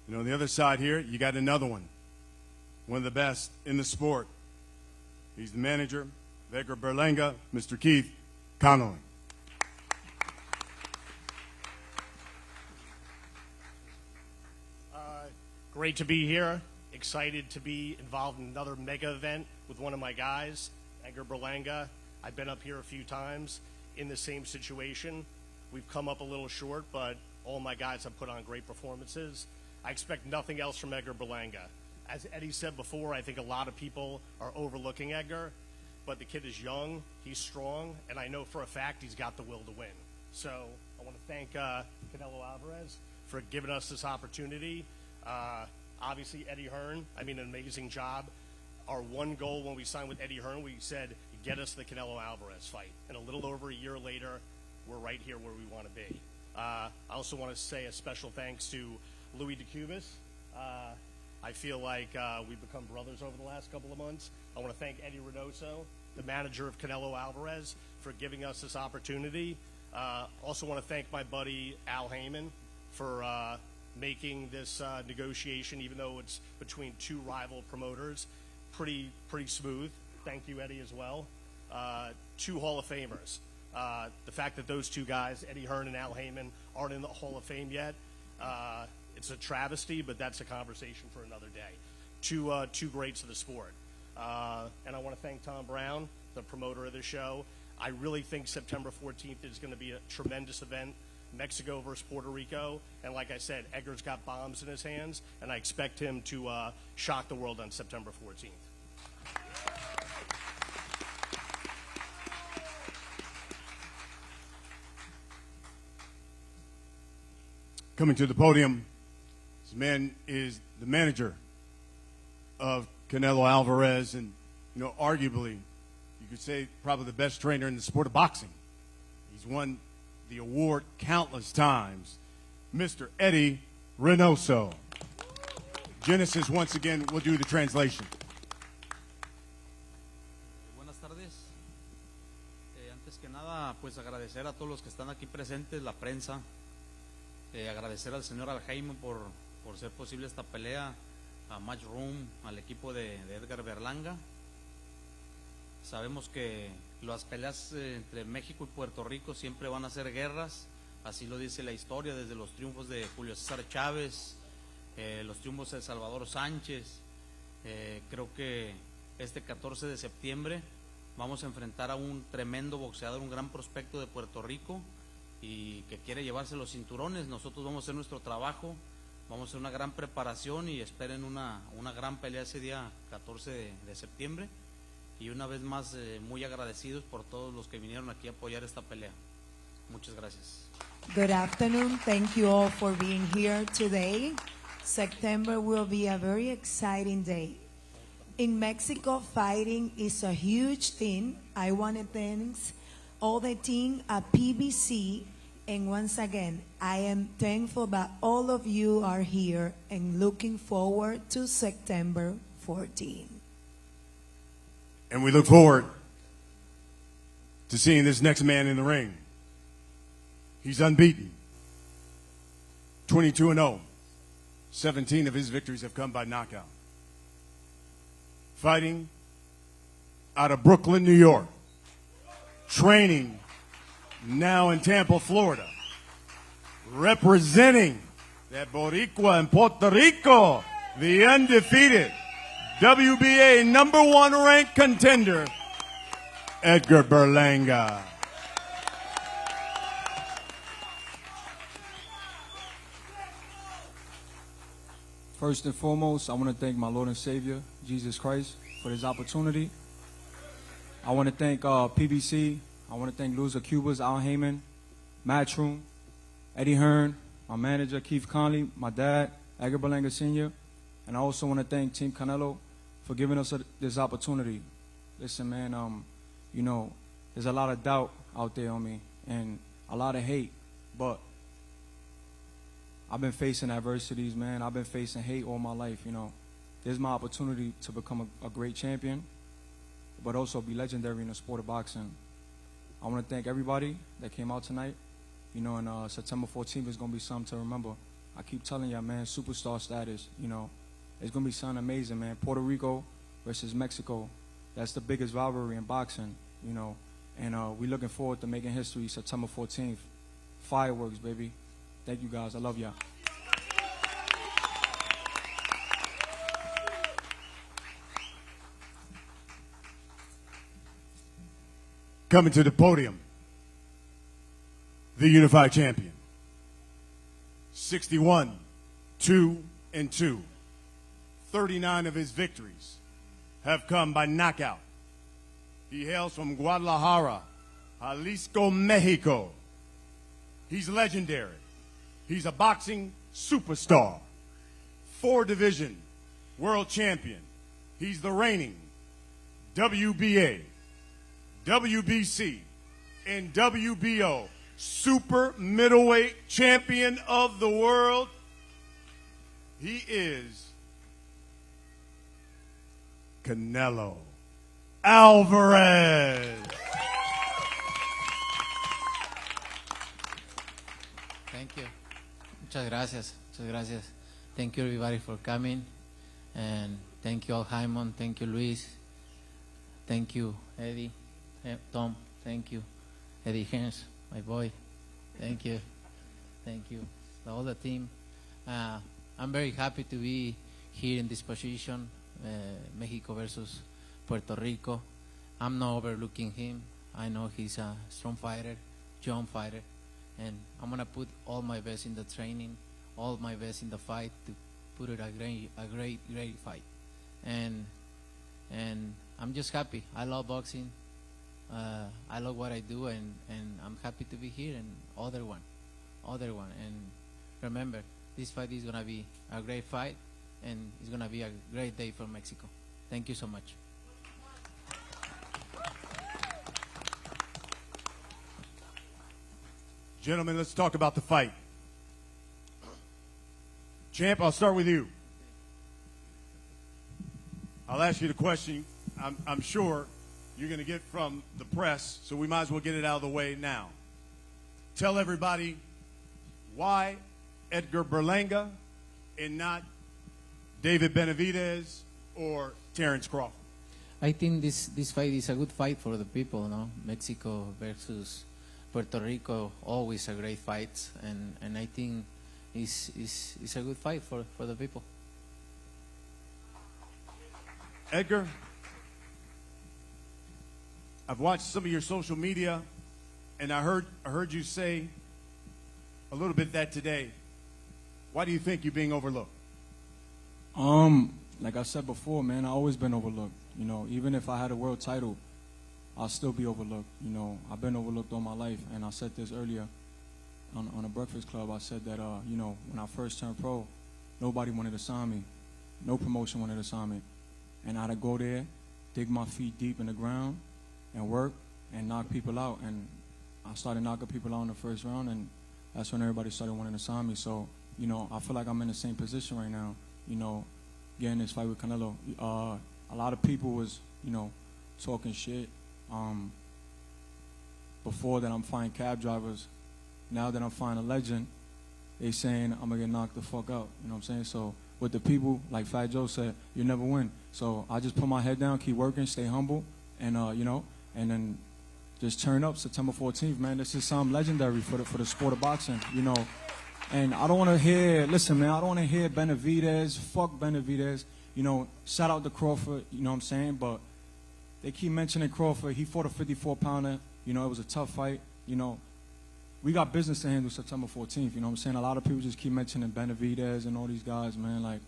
You know, on the other side here, you got another one of the best in the sport. He's the manager of Edgar Berlanga, Mr. Keith Connolly. Great to be here. Excited to be involved in another mega event with one of my guys, Edgar Berlanga. I've been up here a few times in the same situation. We've come up a little short, but all my guys have put on great performances. I expect nothing else from Edgar Berlanga. As Eddie said before, I think a lot of people are overlooking Edgar, but the kid is young, he's strong, and I know for a fact he's got the will to win. So I want to thank Canelo Álvarez for giving us this opportunity. Obviously, Eddie Hearn, I mean, an amazing job. Our one goal when we signed with Eddie Hearn, we said, get us the Canelo Álvarez fight. And a little over a year later, we're right here where we want to be. I also want to say a special thanks to Louis DeCubas. I feel like we've become brothers over the last couple of months. I want to thank Eddie Reynoso, the manager of Canelo Álvarez, for giving us this opportunity. Also want to thank my buddy Al Heyman for making this negotiation, even though it's between two rival promoters, pretty smooth. Thank you, Eddie, as well. Two Hall of Famers. The fact that those two guys, Eddie Hearn and Al Heyman, aren't in the Hall of Fame yet, it's a travesty, but that's a conversation for another day. Two greats of the sport. And I want to thank Tom Brown, the promoter of the show. I really think September 14th is going to be a tremendous event. Mexico versus Puerto Rico, and like I said, Edgar's got bombs in his hands, and I expect him to shock the world on September 14th. Coming to the podium, this man is the manager of Canelo Álvarez, and you know, arguably, you could say probably the best trainer in the sport of boxing. He's won the award countless times, Mr. Eddie Reynoso. Genesis, once again, will do the translation. Buenas tardes. Antes que nada, pues agradecer a todos los que están aquí presentes, la prensa. Agradecer al señor Aljaime por ser posible esta pelea, a Matchroom, al equipo de Edgar Berlanga. Sabemos que las peleas entre México y Puerto Rico siempre van a ser guerras, así lo dice la historia, desde los triunfos de Julio César Chávez, los triunfos de Salvador Sánchez. Creo que este 14 de septiembre vamos a enfrentar a un tremendo boxeador, un gran prospecto de Puerto Rico y que quiere llevarse los cinturones. Nosotros vamos a hacer nuestro trabajo, vamos a hacer una gran preparación y esperen una gran pelea ese día 14 de septiembre. Y una vez más, muy agradecidos por todos los que vinieron aquí a apoyar esta pelea. Muchas gracias. Good afternoon. Thank you all for being here today. September will be a very exciting day. In Mexico, fighting is a huge thing. I want to thank all the team at PBC. And once again, I am thankful that all of you are here and looking forward to September 14. And we look forward to seeing this next man in the ring. He's unbeaten, 22-0. 17 of his victories have come by knockout. Fighting out of Brooklyn, New York. Training now in Tampa, Florida. Representing that Boricua in Puerto Rico, the undefeated WBA #1 ranked contender, Edgar Berlanga. First and foremost, I want to thank my Lord and Savior, Jesus Christ, for this opportunity. I want to thank PBC. I want to thank Loser Cubas, Al Heyman, Matchroom, Eddie Hearn, my manager, Keith Conley, my dad, Edgar Berlanga Jr., and I also want to thank Team Canelo for giving us this opportunity. Listen, man, you know, there's a lot of doubt out there on me and a lot of hate, but I've been facing adversities, man. I've been facing hate all my life, you know. There's my opportunity to become a great champion, but also be legendary in the sport of boxing. I want to thank everybody that came out tonight. You know, and September 14th is going to be something to remember. I keep telling y'all, man, superstar status, you know. It's going to be something amazing, man. Puerto Rico versus Mexico. That's the biggest rivalry in boxing, you know. And we're looking forward to making history September 14th. Fireworks, baby. Thank you, guys. I love y'all. Coming to the podium, the unified champion. 61, 2-2. 39 of his victories have come by knockout. He hails from Guadalajara, Jalisco, Mexico. He's legendary. He's a boxing superstar. 4-division world champion. He's the reigning WBA, WBC, and WBO super middleweight champion of the world. He is Canelo Álvarez. Thank you. Muchas gracias. Muchas gracias. Thank you everybody for coming. And thank you all, Jaimon. Thank you, Luis. Thank you, Eddie. Tom. Thank you. Eddie Hens, my boy. Thank you. Thank you. The whole team. I'm very happy to be here in this position, Mexico versus Puerto Rico. I'm not overlooking him. I know he's a strong fighter, young fighter, and I'm gonna put all my best in the training, all my best in the fight to put it a great fight. And I'm just happy. I love boxing. I love what I do, and I'm happy to be here. And other one. And remember, this fight is gonna be a great fight, and it's gonna be a great day for Mexico. Thank you so much. Gentlemen, let's talk about the fight. Champ, I'll start with you. I'll ask you the question I'm sure you're going to get from the press, so we might as well get it out of the way now. Tell everybody why Edgar Berlanga and not David Benavidez or Terrence Crawford. I think this fight is a good fight for the people, no? Mexico versus Puerto Rico, always a great fight, and I think it's a good fight for the people. Edgar, I've watched some of your social media, and I heard you say a little bit that today. Why do you think you're being overlooked? Like I said before, man, I've always been overlooked. You know, even if I had a world title, I'll still be overlooked. You know, I've been overlooked all my life, and I said this earlier on a Breakfast Club. I said that, you know, when I first turned pro, nobody wanted to sign me. No promotion wanted to sign me. And I had to go there, dig my feet deep in the ground, and work, and knock people out. And I started knocking people out in the first round, and that's when everybody started wanting to sign me. So, you know, I feel like I'm in the same position right now, you know, getting this fight with Canelo. A lot of people was, you know, talking shit. Before that, I'm fighting cab drivers. Now that I'm fighting a legend, they saying I'm gonna get knocked the fuck out. You know what I'm saying? So with the people, like Fat Joe said, you never win. So I just put my head down, keep working, stay humble, and you know, and then just turn up September 14th, man. This is something legendary for the sport of boxing, you know. And I don't want to hear, listen, man, I don't want to hear Benavidez, fuck Benavidez. You know, shout out to Crawford, you know what I'm saying? But they keep mentioning Crawford. He fought a 54-pounder. You know, it was a tough fight. You know, we got business to handle September 14th. You know what I'm saying? A lot of people just keep mentioning Benavidez and all these guys, man. Like,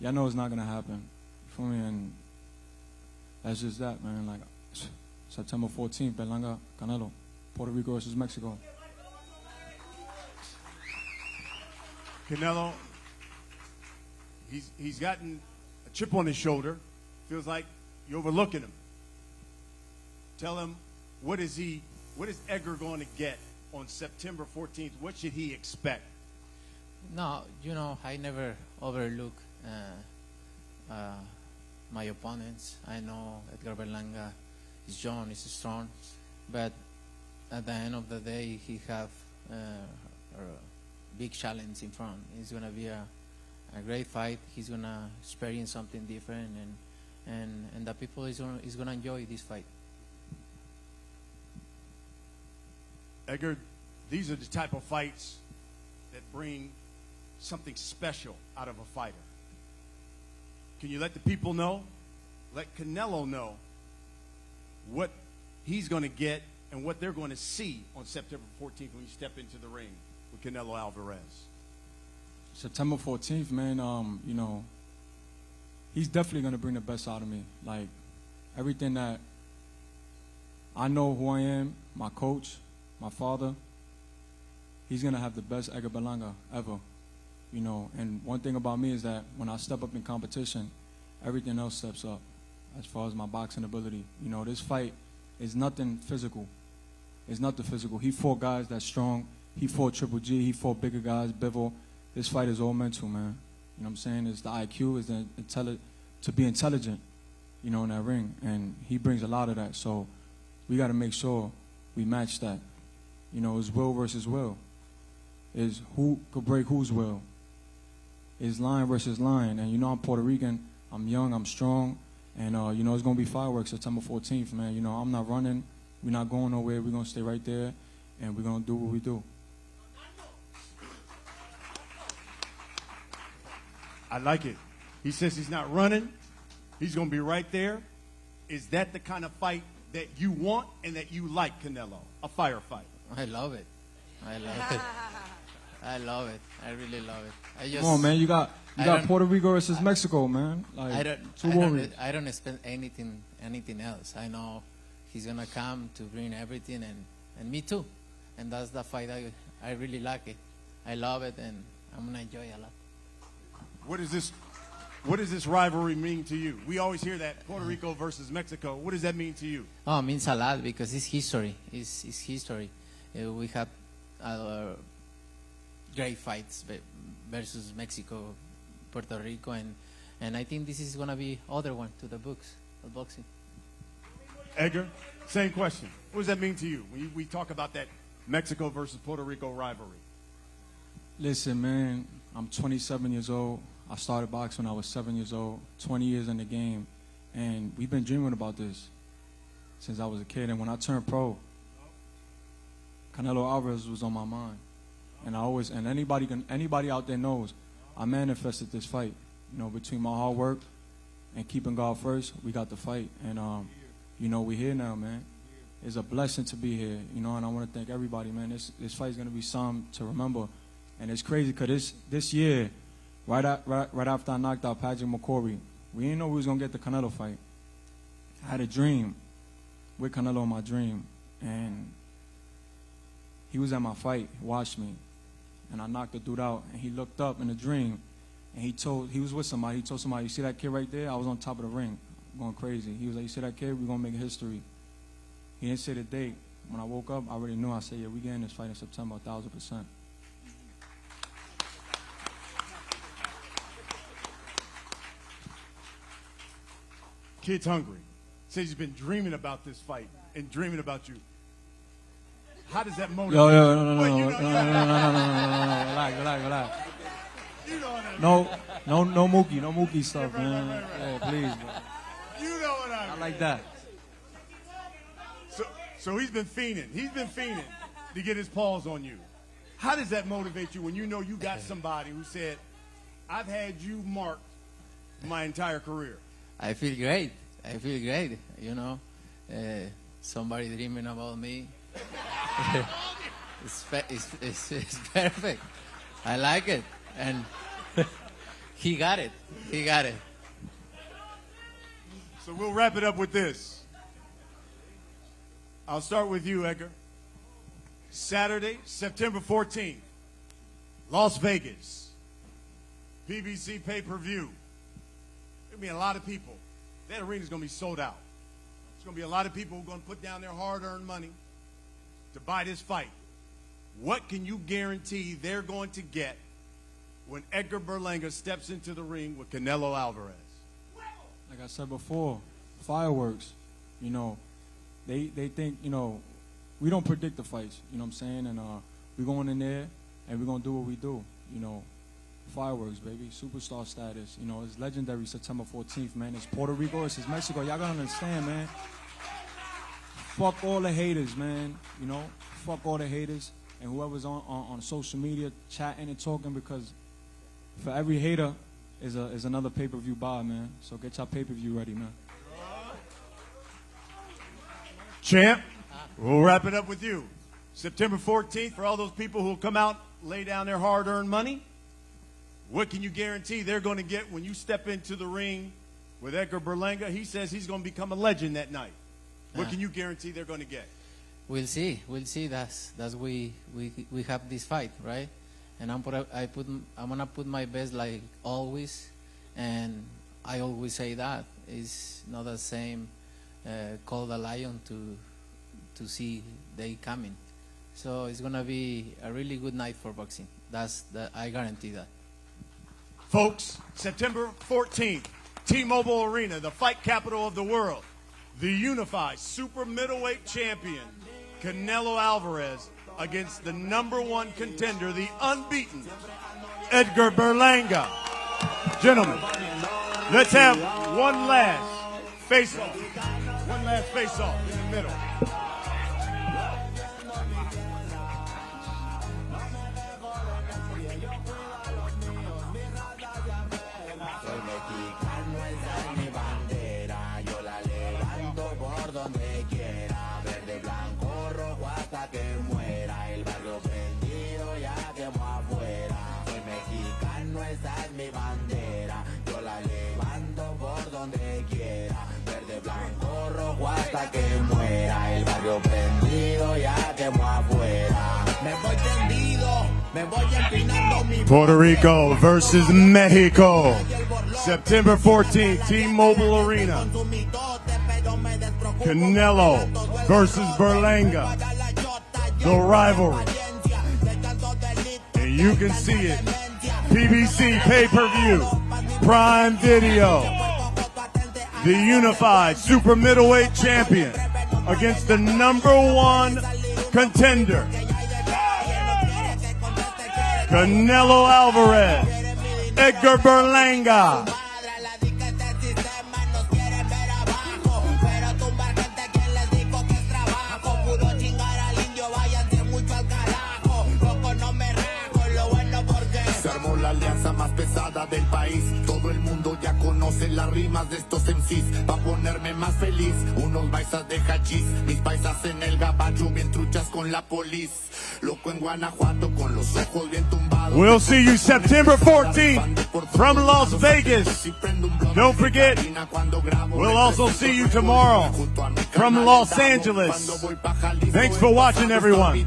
y'all know it's not gonna happen. You feel me? And that's just that, man. Like September 14th, Berlanga, Canelo, Puerto Rico versus Mexico. Canelo, he's gotten a chip on his shoulder. Feels like you're overlooking him. Tell him, what is Edgar going to get on September 14th? What should he expect? No, you know, I never overlook my opponents. I know Edgar Berlanga is young, is strong, but at the end of the day, he have a big challenge in front. It's going to be a great fight. He's going to experience something different, and the people is going to enjoy this fight. Edgar, these are the type of fights that bring something special out of a fighter. Can you let the people know, let Canelo know what he's going to get and what they're going to see on September 14th when you step into the ring with Canelo Álvarez? September 14th, man, you know, he's definitely going to bring the best out of me. Like, everything that I know who I am, my coach, my father, he's going to have the best Edgar Berlanga ever. You know, and one thing about me is that when I step up in competition, everything else steps up as far as my boxing ability. You know, this fight is nothing physical. It's nothing physical. He fought guys that's strong. He fought Triple G. He fought bigger guys, Vivo. This fight is all mental, man. You know what I'm saying? It's the IQ, is to be intelligent, you know, in that ring. And he brings a lot of that. So we got to make sure we match that. You know, it's will versus will. Is who could break whose will. Is line versus line. And you know, I'm Puerto Rican. I'm young. I'm strong. And, you know, it's going to be fireworks September 14th, man. You know, I'm not running. We're not going nowhere. We're going to stay right there. And we're going to do what we do. I like it. He says he's not running. He's going to be right there. Is that the kind of fight that you want and that you like, Canelo? A firefight? I love it. I love it. I love it. I really love it. Come on, man. You got Puerto Rico versus Mexico, man. Like, I don't expect anything else. I know he's gonna come to bring everything, and me too. And that's the fight I really like it. I love it, and I'm gonna enjoy it a lot. What does this rivalry mean to you? We always hear that Puerto Rico versus Mexico. What does that mean to you? Oh, it means a lot because it's history. It's history. We have great fights versus Mexico, Puerto Rico, and I think this is going to be other one to the books of boxing. Edgar, same question. What does that mean to you when we talk about that Mexico versus Puerto Rico rivalry? Listen, man, I'm 27 years old. I started boxing when I was 7 years old, 20 years in the game, and we've been dreaming about this since I was a kid. And when I turned pro, Canelo Álvarez was on my mind. And anybody out there knows, I manifested this fight. You know, between my hard work and keeping God first, we got the fight. And, you know, we're here now, man. It's a blessing to be here, you know, and I want to thank everybody, man. This fight is going to be something to remember. And it's crazy because this year, right after I knocked out Patrick McCorry, we didn't know we was going to get the Canelo fight. I had a dream with Canelo in my dream. And he was at my fight, watched me. And I knocked the dude out, and he looked up in a dream, and he was with somebody. He told somebody, you see that kid right there? I was on top of the ring, going crazy. He was like, you see that kid? We're going to make history. He didn't say the date. When I woke up, I already knew. I said, yeah, we getting this fight in September, 1,000%. Kid's hungry. Says he's been dreaming about this fight and dreaming about you. How does that motivate? No, relax. You know what I mean. No Mookie stuff, man. Right. Yeah, please, bro. You know what I mean. I like that. So he's been fiending. He's been fiending to get his paws on you. How does that motivate you when you know you got somebody who said, I've had you marked my entire career? I feel great. You know, somebody dreaming about me. It's perfect. I like it. And He got it. He got it. So we'll wrap it up with this. I'll start with you, Edgar. Saturday, September 14th, Las Vegas, PBC pay-per-view. There'll be a lot of people. That arena's going to be sold out. There's going to be a lot of people who are going to put down their hard-earned money to buy this fight. What can you guarantee they're going to get when Edgar Berlanga steps into the ring with Canelo Álvarez? Like I said before, fireworks. You know, they think, you know, we don't predict the fights, you know what I'm saying? And we're going in there and we're going to do what we do, you know. Fireworks, baby. Superstar status. You know, it's legendary September 14th, man. It's Puerto Rico, it's Mexico. Y'all got to understand, man. Fuck all the haters, man. You know, fuck all the haters. And whoever's on social media chatting and talking, because for every hater is another pay-per-view buy, man. So get your pay-per-view ready, man. Champ, we'll wrap it up with you. September 14th, for all those people who will come out, lay down their hard-earned money, what can you guarantee they're going to get when you step into the ring with Edgar Berlanga? He says he's going to become a legend that night. What can you guarantee they're going to get? We'll see. We'll see. That's we have this fight, right? And I'm gonna put my best like always, and I always say that it's not the same. Call the lion to see they coming. So it's gonna be a really good night for boxing. I guarantee that. Folks, September 14th, T-Mobile Arena, the fight capital of the world. The unified super middleweight champion, Canelo Álvarez, against the #1 contender, the unbeaten Edgar Berlanga. Gentlemen, let's have one last face-off. One last face-off in the middle. Mi bandera, yo la levanto por donde quiera, verde, blanco, rojo hasta que muera, el barrio prendido ya quemó afuera, me voy tendido, me voy empinando mi Puerto Rico versus Mexico, September 14th, T-Mobile Arena. Canelo versus Berlanga, the rivalry, and you can see it. PBC pay-per-view, Prime Video, the unified super middleweight champion against the #1 contender, Canelo Álvarez, Edgar Berlanga. Más pesada del país, todo el mundo ya conoce las rimas de estos MCs, pa' ponerme más feliz, unos paisas de hachís, mis paisas en el gabacho, bien truchas con la polis, loco en Guanajuato con los ojos bien tumbados. We'll see you September 14th from Las Vegas. Don't forget, we'll also see you tomorrow from Los Angeles. Thanks for watching, everyone.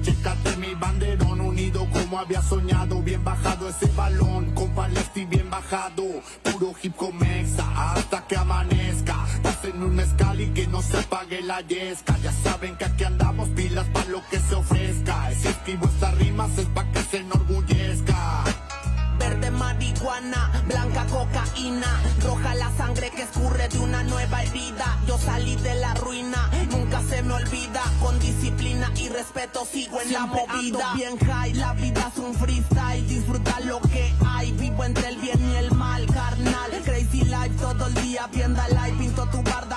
Chécate mi banderón unido como había soñado, bien bajado ese balón, con Palesti bien bajado, puro hip hop mexa hasta que amanezca, pasen un mezcal y que no se apague la yesca, ya saben que aquí andamos pilas pa' lo que se ofrezca, si escribo estas rimas es pa' que se enorgullezca. Verde marihuana, blanca cocaína, roja la sangre que escurre de una nueva herida. Yo salí de la ruina, nunca se me olvida. Con disciplina y respeto sigo en siempre la movida. Ando bien high, la vida es un freestyle. Disfruta lo que hay, vivo entre el bien y el mal, carnal. Crazy life todo el día, viendo live, pinto tu bar